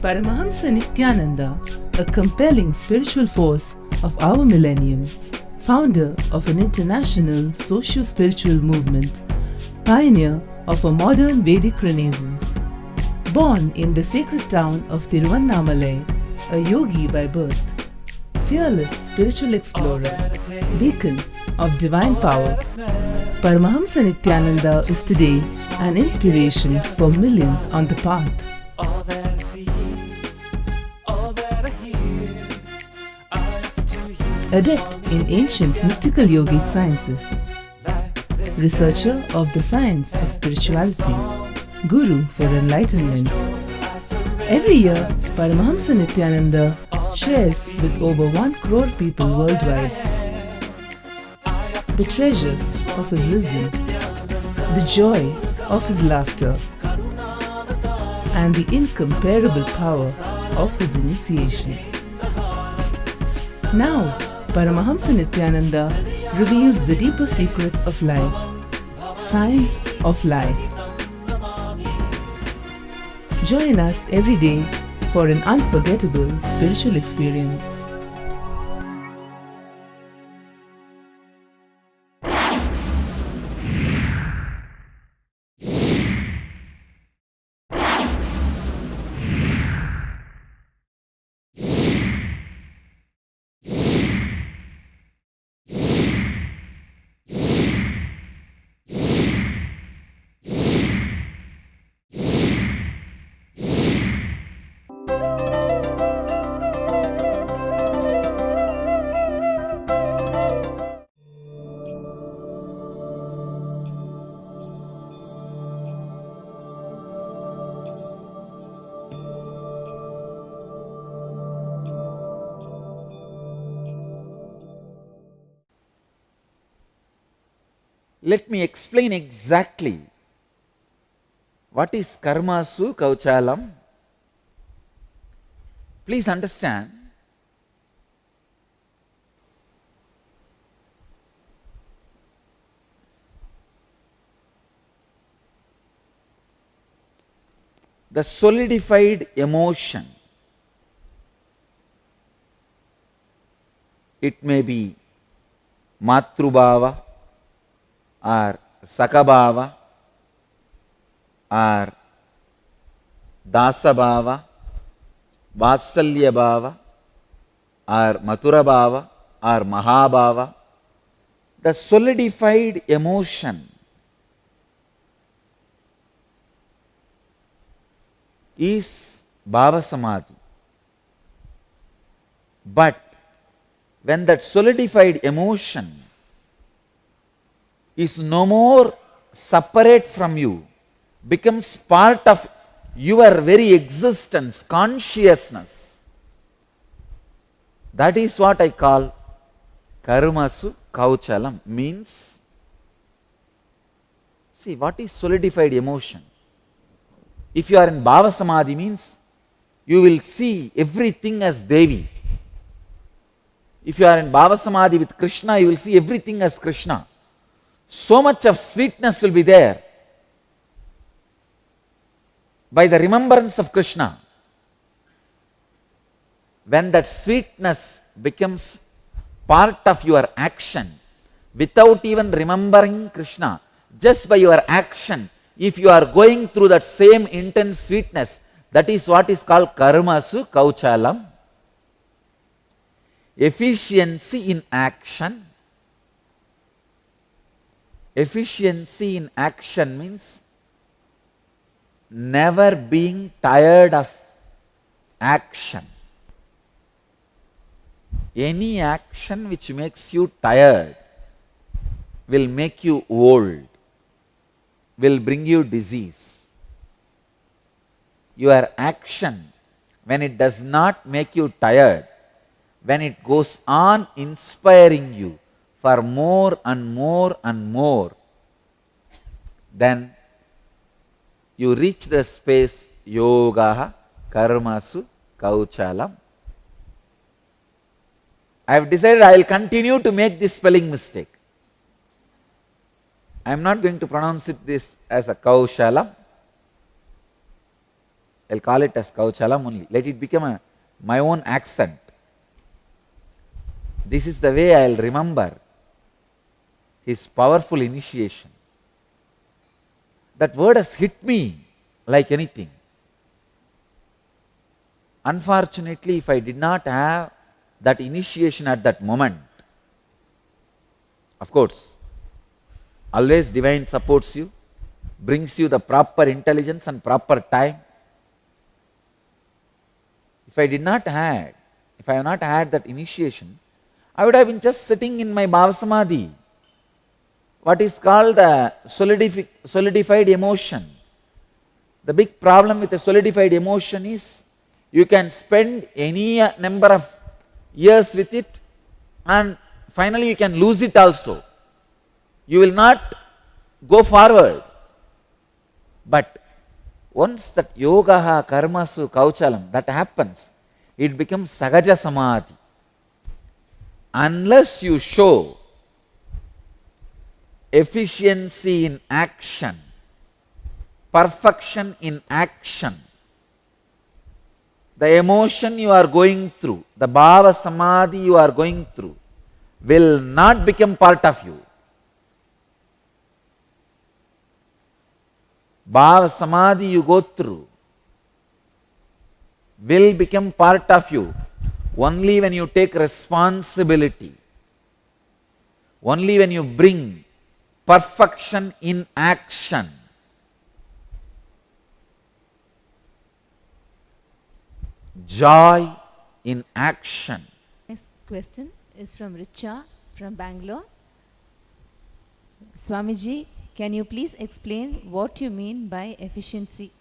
Paramahamsa Nityananda, a compelling spiritual force of our millennium, founder of an international socio-spiritual movement, pioneer of a modern Vedic renaissance. Born in the sacred town of Tiruvannamalai, a yogi by birth, fearless spiritual explorer, beacon of divine power, Paramahamsa Nityananda is today an inspiration for millions on the path. Adept in ancient mystical yogic sciences, researcher of the science of spirituality, guru for enlightenment. Every year, Paramahamsa Nityananda shares with over 1 crore people worldwide the treasures of his wisdom, the joy of his laughter, and the incomparable power of his initiation. Now, Paramahamsa Nityananda reveals the deeper secrets of life, science of life. Join us every day for an unforgettable spiritual experience. Let me explain exactly what is Karmasu Kauchalam. Please understand, the solidified emotion, it may be Matrubhava or Sakabhava or Dasabhava, Vatsalya Bhava or Mathura Bhava or Mahabhava. The solidified emotion is Bhava Samadhi. But when that solidified emotion is no more separate from you, becomes part of your very existence, consciousness, that is what I call Karmasu Kauchalam. Means, see, what is solidified emotion? If you are in Bhava Samadhi, means you will see everything as Devi. If you are in Bhava Samadhi with Krishna, you will see everything as Krishna. So much of sweetness will be there by the remembrance of Krishna. When that sweetness becomes part of your action, without even remembering Krishna, just by your action, if you are going through that same intense sweetness, that is what is called Karmasu Kauchalam. Efficiency in action. Efficiency in action means never being tired of action. Any action which makes you tired will make you old, will bring you disease. Your action, when it does not make you tired, when it goes on inspiring you for more and more and more, then you reach the space Yoga Karmasu Kauchalam. I have decided I will continue to make this spelling mistake. I am not going to pronounce this as a Kaushalam. I'll call it as Kauchalam only. Let it become my own accent. This is the way I'll remember his powerful initiation. That word has hit me like anything. Unfortunately, if I did not have that initiation at that moment, of course, always divine supports you, brings you the proper intelligence and proper time. If I have not had that initiation, I would have been just sitting in my Bhava Samadhi, what is called the solidified emotion. The big problem with a solidified emotion is you can spend any number of years with it and finally you can lose it also. You will not go forward. But once that yoga karmasu kauchalam, that happens, it becomes sagaja samadhi. Unless you show efficiency in action, perfection in action, the emotion you are going through, the bhava samadhi you are going through, will not become part of you. Bhava samadhi you go through will become part of you only when you take responsibility, only when you bring perfection in action. Joy in action. Next question is from Richa from Bangalore. Swamiji, can you please explain what you mean by efficiency?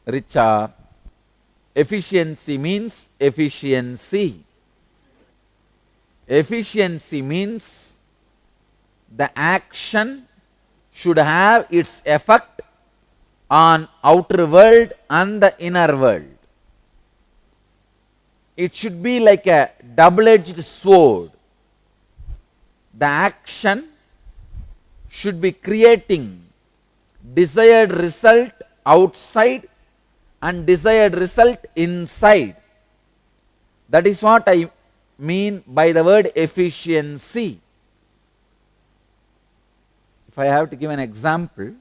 Richa, efficiency means efficiency. Efficiency means the action should have its effect on outer world and the inner world. It should be like a double-edged sword. The action should be creating desired result outside and desired result inside. That is what I mean by the word efficiency. If I have to give an example,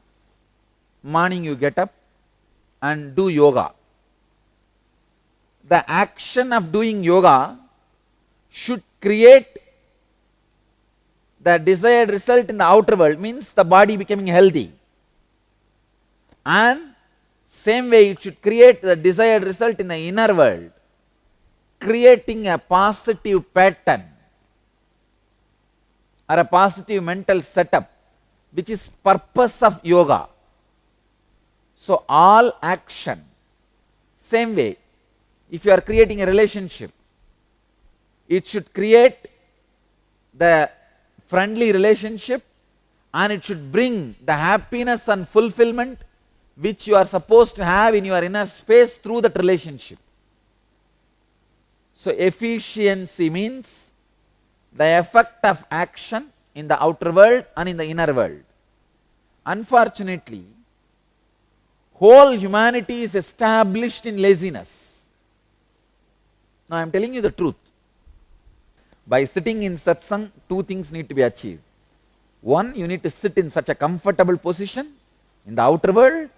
morning you get up and do yoga. The action of doing yoga should create the desired result in the outer world, means the body becoming healthy. And same way it should create the desired result in the inner world, creating a positive pattern or a positive mental setup, which is purpose of yoga. So all action, same way, if you are creating a relationship, it should create the friendly relationship and it should bring the happiness and fulfillment which you are supposed to have in your inner space through that relationship. So efficiency means the effect of action in the outer world and in the inner world. Unfortunately, whole humanity is established in laziness. Now I am telling you the truth. By sitting in satsang, two things need to be achieved. One, you need to sit in such a comfortable position in the outer world.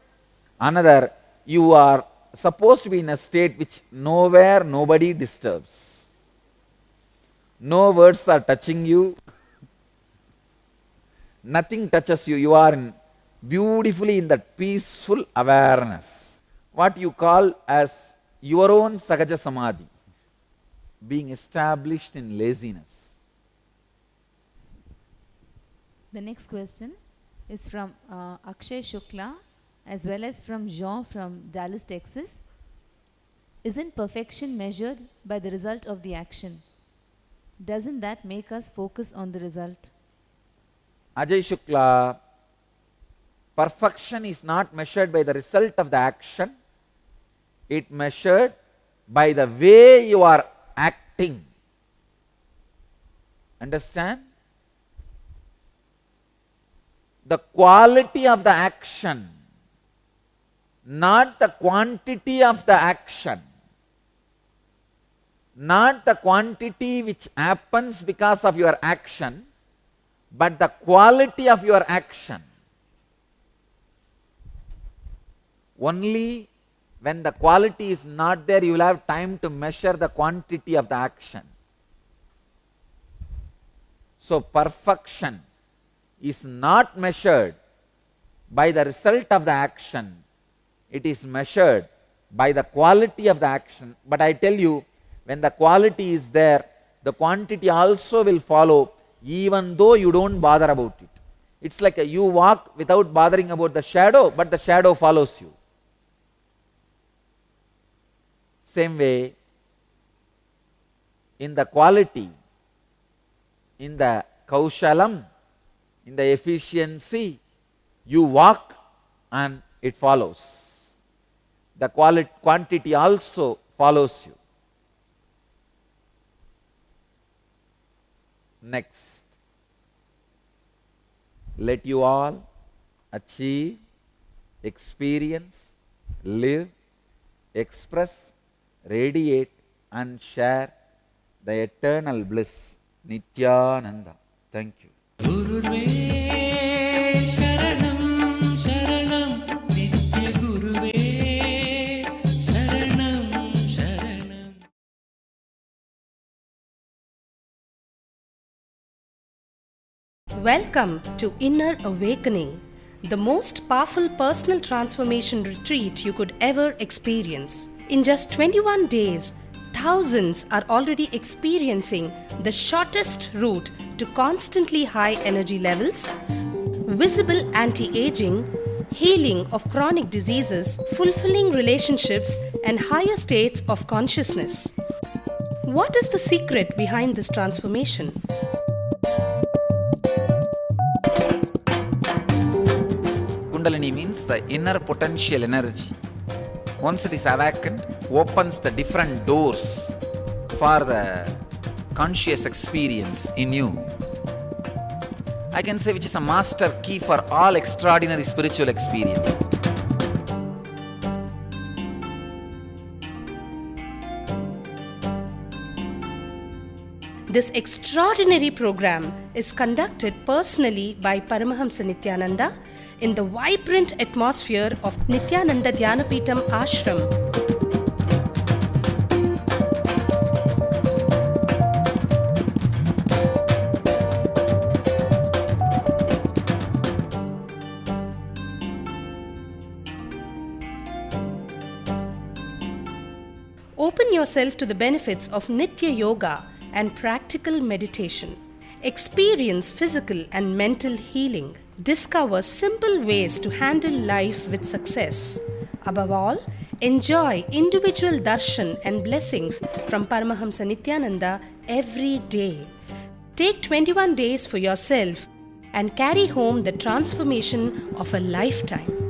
Another, you are supposed to be in a state which nowhere nobody disturbs. No words are touching you. Nothing touches you. You are beautifully in that peaceful awareness. What you call as your own Sagaja Samadhi, being established in laziness. The next question is from Akshay Shukla as well as from Jean from Dallas, Texas. Isn't perfection measured by the result of the action? Doesn't that make us focus on the result? Ajay Shukla, perfection is not measured by the result of the action. It measured by the way you are acting. Understand? The quality of the action, not the quantity of the action, not the quantity which happens because of your action, but the quality of your action. Only when the quality is not there, you will have time to measure the quantity of the action. So perfection is not measured by the result of the action, it is measured by the quality of the action. But I tell you, when the quality is there, the quantity also will follow, even though you don't bother about it. It's like you walk without bothering about the shadow, but the shadow follows you. Same way, in the quality, in the kaushalam, in the efficiency, you walk and it follows. The quantity also follows you. Next, let you all achieve, experience, live, express, radiate and share the eternal bliss, Nityananda. Thank you. Guruve Sharanam Sharanam Nitya Guruve Sharanam Sharanam. Welcome to Inner Awakening, the most powerful personal transformation retreat you could ever experience. In just 21 days, thousands are already experiencing the shortest route to constantly high energy levels, visible anti-aging, healing of chronic diseases, fulfilling relationships, and higher states of consciousness. What is the secret behind this transformation? Kundalini means the inner potential energy. Once it is awakened, opens the different doors for the conscious experience in you. I can say which is a master key for all extraordinary spiritual experiences. This extraordinary program is conducted personally by Paramahamsa Nityananda in the vibrant atmosphere of Nityananda Dhyanapitham Ashram. Open yourself to the benefits of Nitya Yoga and practical meditation. Experience physical and mental healing. Discover simple ways to handle life with success. Above all, enjoy individual darshan and blessings from Paramahamsa Nityananda every day. Take 21 days for yourself and carry home the transformation of a lifetime.